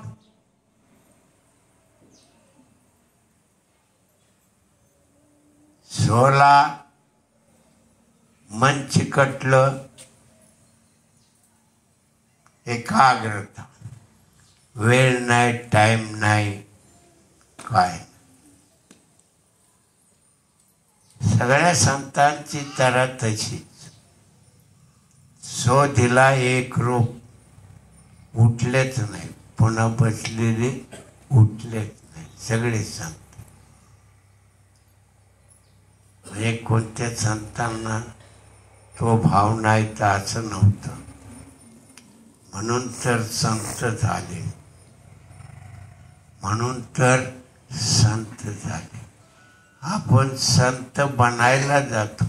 सोला मन चिकटलं, एकाग्रता. वेळ नाही, टाइम नाही, काय. सगळ्या संतांची तरा तशीच. सो दिला एक रूप, उठलेच नाही. पुन्हा बसलेले उठलेच नाही. सगळे संत. म्हणजे कोणत्या संतांना तो भाव नाही तर असं नव्हतं. म्हणून तर संत झाले, म्हणून तर संत झाले. आपण संत बनायला जातो.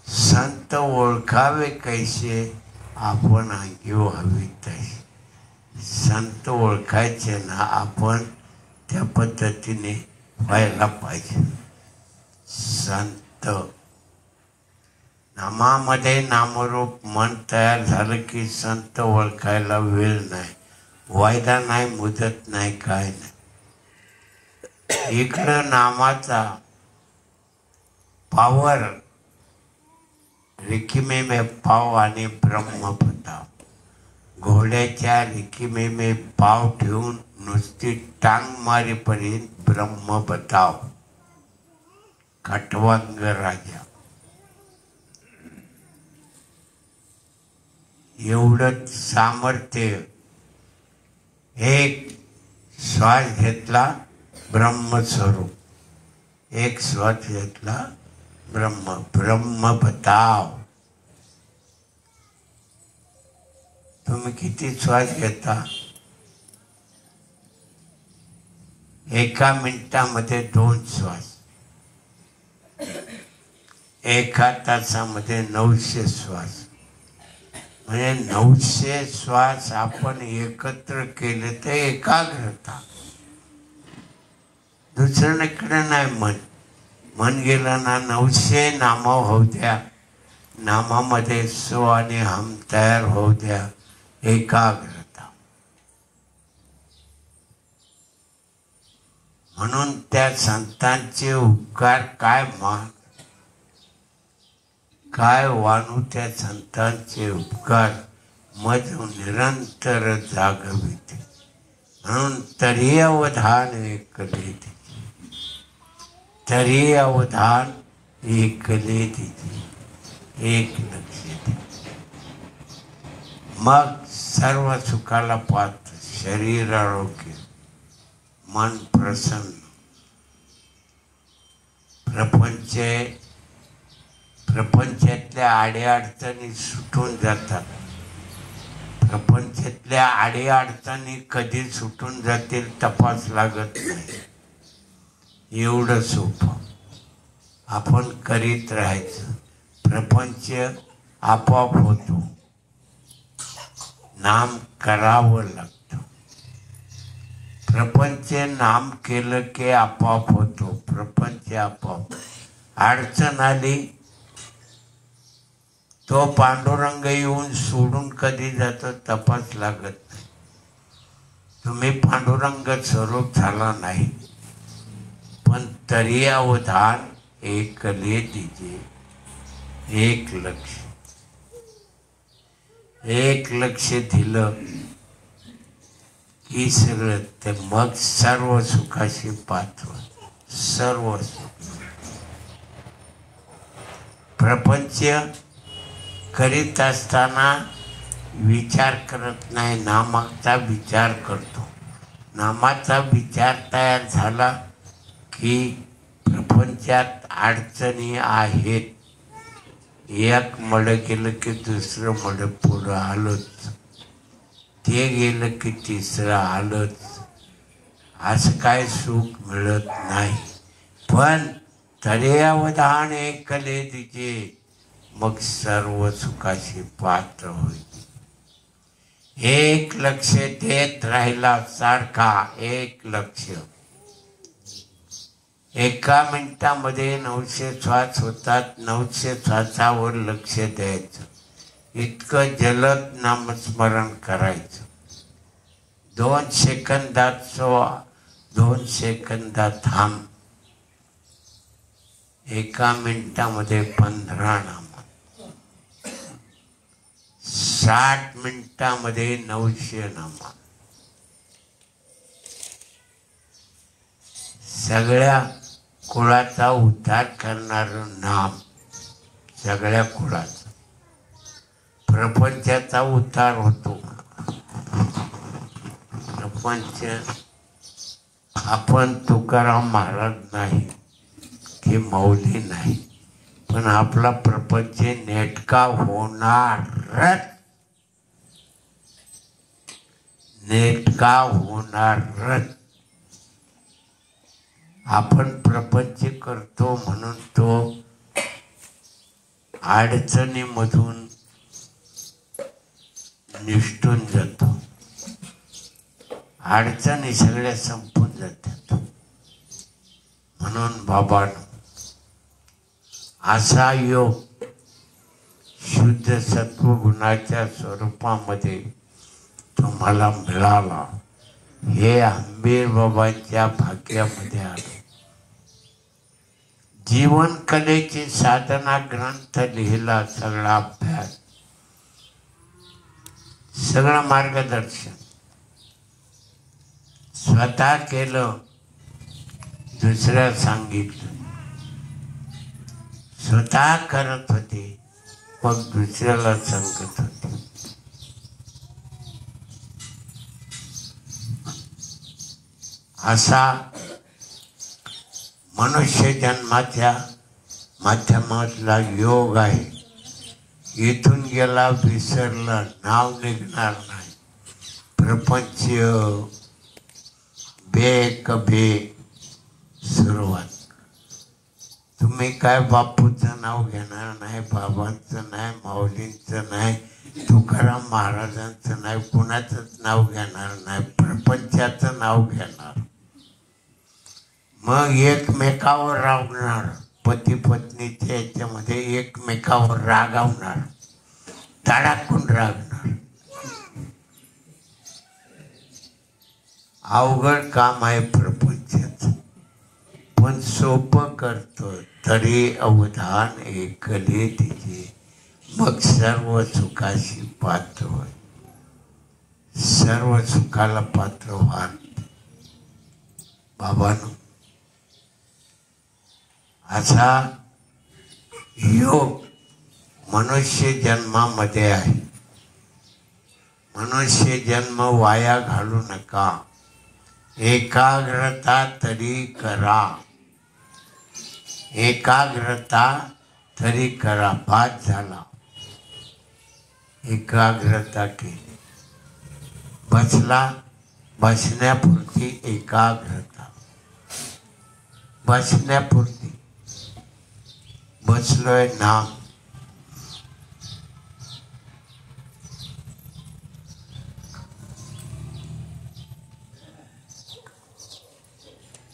संत ओळखावे कैसे, आपण अंगी व्हावी तसे. संत ओळखायचे ना, आपण त्या पद्धतीने व्हायला पाहिजे. संत नामामध्ये नामरूप मन तयार झालं की संत ओळखायला वेळ नाही, वायदा नाही, मुदत नाही, काय नाही. इकडं नामाचा पावर, रिकिमे में पाव आणि ब्रह्म बताव. घोड्याच्या रिकिमे पाव ठेवून नुसती टांग मारेपर्यंत ब्रह्म बताव. खटवांग राजा. एवढंच सामर्थ्य. एक श्वास घेतला ब्रह्मस्वरूप, एक श्वास घेतला ब्रह्म बताव. तुम्ही किती श्वास घेता? एका मिनिटामध्ये 2 श्वास, एका तासामध्ये 900 श्वास. म्हणजे 900 श्वास आपण एकत्र केले तर एकाग्रता. दुसऱ्याकडे नाही. मन गेलं ना 900 नाम होऊ द्या, नामामध्ये सो आणि हम तयार होऊ द्या. एकाग्रता. म्हणून त्या संतांचे उपकार काय मान, काय वानू त्या संतांचे उपकार मज निरंतर जागविते. म्हणून तरी अवधान एकले तिथे, तरी अवधान एकले तिथे, एक लक्ष दे. मग सर्व सुखाला पात्र. शरीर आरोग्य, मन प्रसन्न. प्रपंचातल्या अडीअडचणी सुटून जातात. प्रपंचातल्या अडीअडचणी कधी सुटून जातील तपास लागत नाही. एवढं सोपं. आपण करीत राहायचं. प्रपंच आपोआप होतो. नाम करावं लागतं. प्रपंच नाम केलं की आपोआप होतो. प्रपंच आपोआप. अडचण आली तो पांडुरंग येऊन सोडून कधी जातो तपास लागत नाही. तुम्ही पांडुरंग स्वरूप झाला नाही, पण तरी अवधान एकले तिचे. एक लक्ष, एक लक्ष दिलं की सगळं ते मग सर्व सुखाशी पात्र. सर्व सुख. प्रपंच करीत असताना विचार करत नाही, नामाचा विचार करतो. नामाचा विचार तयार झाला की प्रपंचात अडचणी आहेत. एक मड गेलं की दुसरं मड पुढं आलंच. ते गेलं की तिसरं आलंच. असं काय सुख मिळत नाही. पण तरी अवधान एकले तिचे. मग सर्व सुखाशी पात्र होईल. एक लक्ष देत राहिला सारखा. एक लक्ष. एका मिनिटामध्ये 900 श्वास होतात. 900 श्वासावर लक्ष द्यायचं. इतकं जलद नामस्मरण करायचं. 2 सेकंदात 2 सेकंदात थांब. एका मिनिटामध्ये 15 नाम. 60 मिनिटामध्ये 900 नाम. सगळ्या कुळाचा उद्धार करणारं नाम. सगळ्या कुळाचा. प्रपंचाचा उद्धार होतो. प्रपंच आपण तुकाराम महाराज नाही की मौली नाही, पण आपला प्रपंच नेटका होणारच. नेटका होणारच. आपण प्रपंच करतो म्हणून तो अडचणीमधून निष्ठून जातो. अडचणी सगळ्या संपून जातात. म्हणून बाबांनो, असा योग शुद्ध सत्वगुणाच्या स्वरूपामध्ये तुम्हाला मिळाला. हे आंबेर बाबांच्या भाग्यामध्ये आले. जीवन कलेची साधना ग्रंथ लिहिला. सगळा अभ्यास सगळं मार्गदर्शन स्वतः केलं, दुसऱ्या सांगितलं, स्वतः करत होते, मग दुसऱ्याला सांगत होते. असा मनुष्य जन्माच्या माध्यमातला योग आहे. इथून गेला विसरला, नाव निघणार नाही. प्रपंच बेकबे सुरुवात. तुम्ही काय बापूचं नाव घेणार नाही, बाबांचं नाही, माऊलींचं नाही, तुकाराम महाराजांचं नाही, कुणाचंच नाव घेणार नाही, प्रपंचाचं नाव घेणार. मग एकमेकावर रागवणार, पती पत्नीच्या याच्यामध्ये एकमेकावर रागावणार, तडाखून रागणार. अवघड काम आहे प्रपंचाचं, पण सोपं करतो तरी अवधान ऐकले तिचे, मग सर्व सुखाशी पात्र होय. सर्व सुखाला पात्र व्हाल. बाबांनो, असा योग मनुष्य जन्मामध्ये आहे. मनुष्य जन्म वाया घालू नका. एकाग्रता तरी करा, एकाग्रता तरी करा. बाद झाला, एकाग्रता केली. बसला, बसण्यापुरती एकाग्रता, बसण्यापुरती. बसलोय नाम.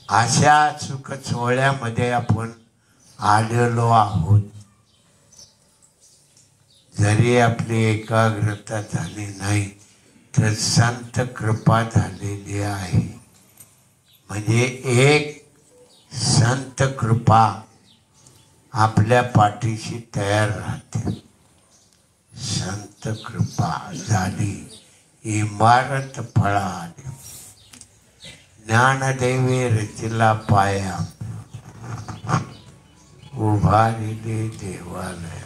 अशा सुख सोहळ्यामध्ये आपण आलेलो आहोत. जरी आपली एकाग्रता झाली नाही तर संत कृपा झालेली आहे. म्हणजे एक संत कृपा आपल्या पाठीशी तयार राहते. संत कृपा झाली, इमारत फळा आली. ज्ञानदेवी रचिला पाया, उभारिले देवालय.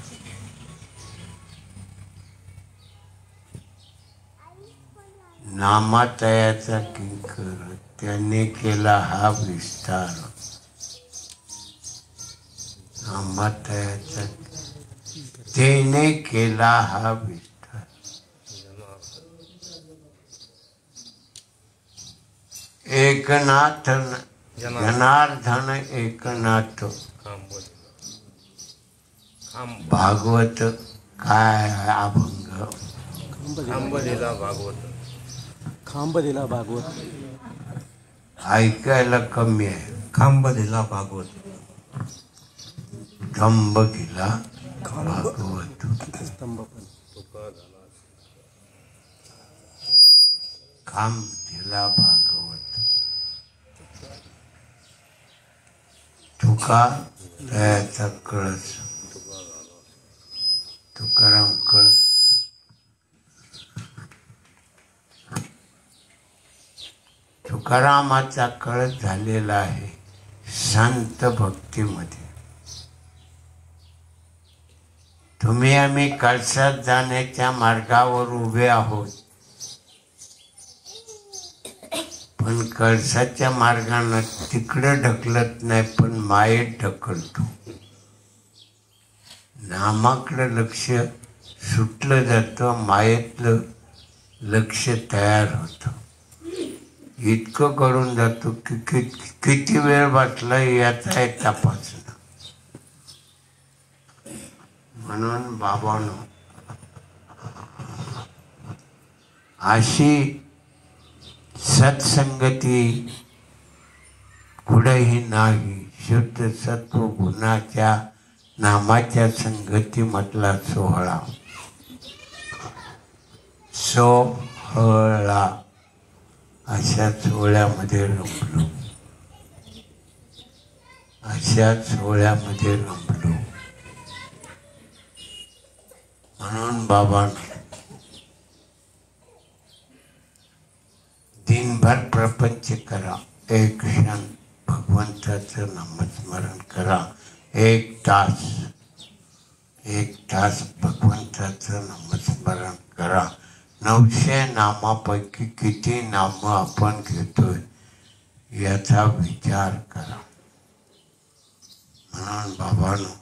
नामातयाचा किंकर त्याने केला हा विस्तार. नामातयाचा त्याने केला हा विस्तार. एकनाथ जनार्दन एकनाथ. भागवत काय अभंग. खांबलेला भागवत. खांबलेला भागवत ऐकायला कमी आहे. खांबलेला भागवत. स्तंभ केला भागवत. स्तंभ पण खांब दिला भागवत. तुका दयाचा कळस. तुकाराम कळस. तुकारामाचा कळस झालेला आहे संत भक्तीमध्ये. तुम्ही आम्ही कळसात जाण्याच्या मार्गावर उभे आहोत, पण कळसाच्या मार्गानं तिकडे ढकलत नाही, पण मायेत ढकलतो. नामाकडे लक्ष सुटलं जातं, मायेतलं लक्ष तयार होतं. इतकं करून जातो की किती वेळ बसला याचा आहे तपासणं. म्हणून बाबांनो, अशी सत्संगती कुठेही नाही. शुद्ध सत्व गुणाच्या नामाच्या संगतीमधला सोहळा. सोहळा अशा सोहळ्यामध्ये रमलो, अशा सोहळ्यामध्ये रमलो. म्हणून बाबांनो, क्षणभर प्रपंच करा, एक क्षण भगवंताचं नामस्मरण करा, एक तास भगवंताचं नामस्मरण करा. 900 नामापैकी किती नामं आपण घेतोय याचा विचार करा. म्हणून बाबांनो,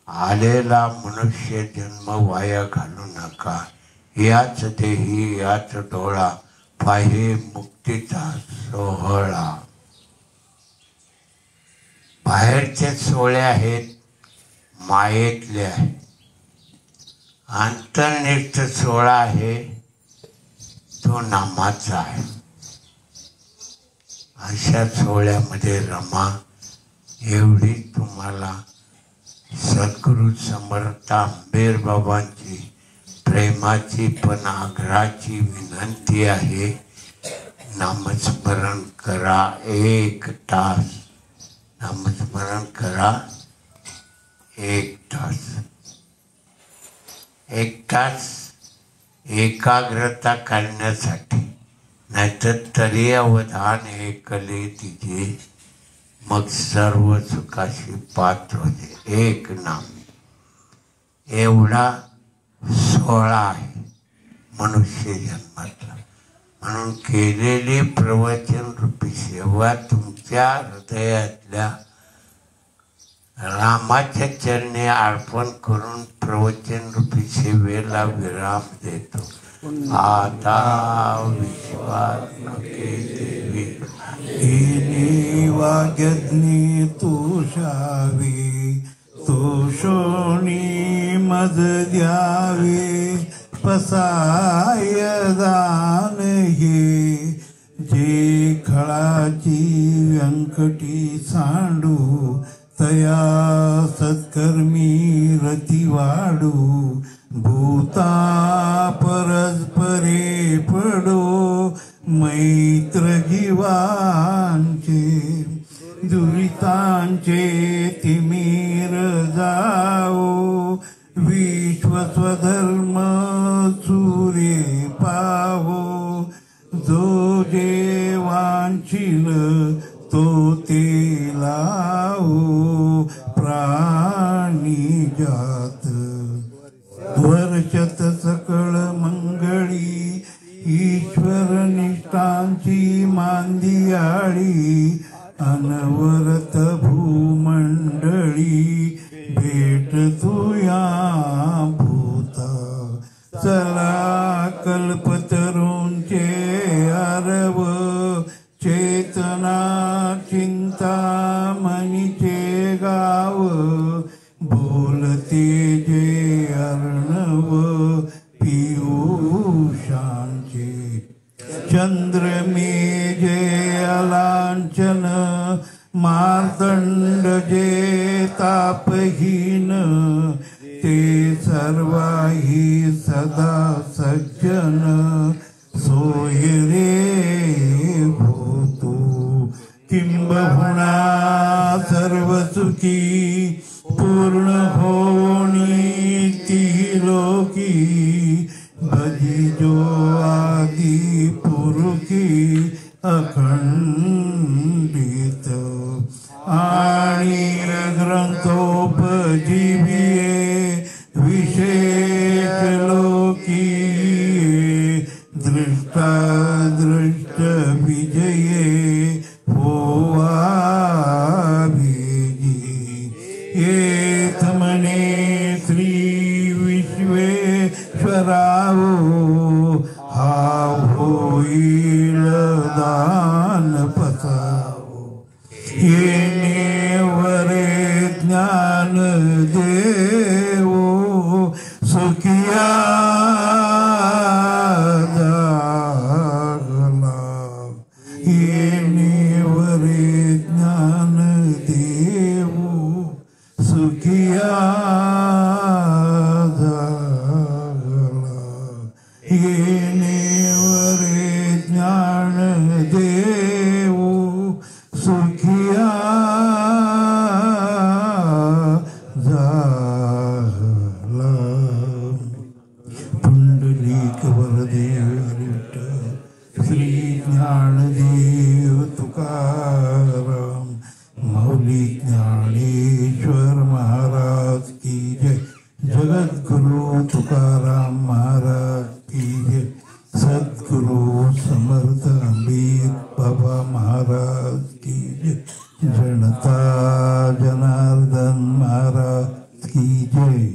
आलेला मनुष्य जन्म वाया घालू नका. याच देही याच डोळा पाहे मुक्तीचा सोहळा. बाहेरचे सोहळे आहेत, मायेतले आहे. अंतर्निष्ठ सोहळा आहे, तो नामाचा आहे. अशा सोहळ्यामध्ये रमा. एवढी तुम्हाला सद्गुरू समर्थ आंबेर बाबांची प्रेमाची पण आग्रहाची विनंती आहे. नामस्मरण करा, एक तास नामस्मरण करा, एक तास एकाग्रता करण्यासाठी. नाहीतर तरी अवधान एकले तिचे, मग सर्व सुखाशी पात्र होते. एक नाम एवढा सोहळा आहे मनुष्य जन्मातला. म्हणून केलेली प्रवचन रूपी सेवा तुमच्या हृदयातल्या रामाच्या चरणी अर्पण करून प्रवचन रूपी सेवेला विराम देतो. आता विश्वात्मके देवी वाग्यज्ञे तुषावे, तुषोणी मद द्यावे, पसाय दान हे. जे खळाची व्यंकटी सांडू, तया सत्कर्मी रती वाढू. भूता परस्परे पडो, मैत्र जीवांचे दुरितांचे तिमीर जाओ. विश्वस्वधर्म सूर्ये पावो, जो जे वांछील तो ते लावो. प्राणी जात वर्षत सकळ मंगळी, ईश्वर निष्ठांची मांदियाळी. अनवरत भूमंडळी भेट तुया भूता. चला कल्पतरूंचे आरव, चेतना चिंता मनीचे गाव. बोलते जे अर्णव पियुषांचे, चंद्रमे जे अलांचन. मार्तंड जे तापहीन, ते सर्वाही सदा सज्जन. सोय रे भूतो किंबहुना सर्व सुखी, पूर्ण होणी ती लोकी. भजी जो आदि पुरुषी अखंडित, आणि ग्रंथोपजीविये विशेष लोकी. दृष्टा दृष्ट विजये होवा भेजी. येत म्हणे श्री विश्वेश्वरावो, हा होईल दान पसावो. येणे वरे ज्ञान देवो, सुखिया जागला. येणे वरे ज्ञान देवो, सुखिया जागला. येणे वरे ज्ञान देवो, सुखिया झाला. पुंडलिक सद्गुरु तुकाराम महाराज की जय, सद्गुरु समर्थ अमीर बाबा महाराज की जय, जनता जनार्दन महाराज की जय.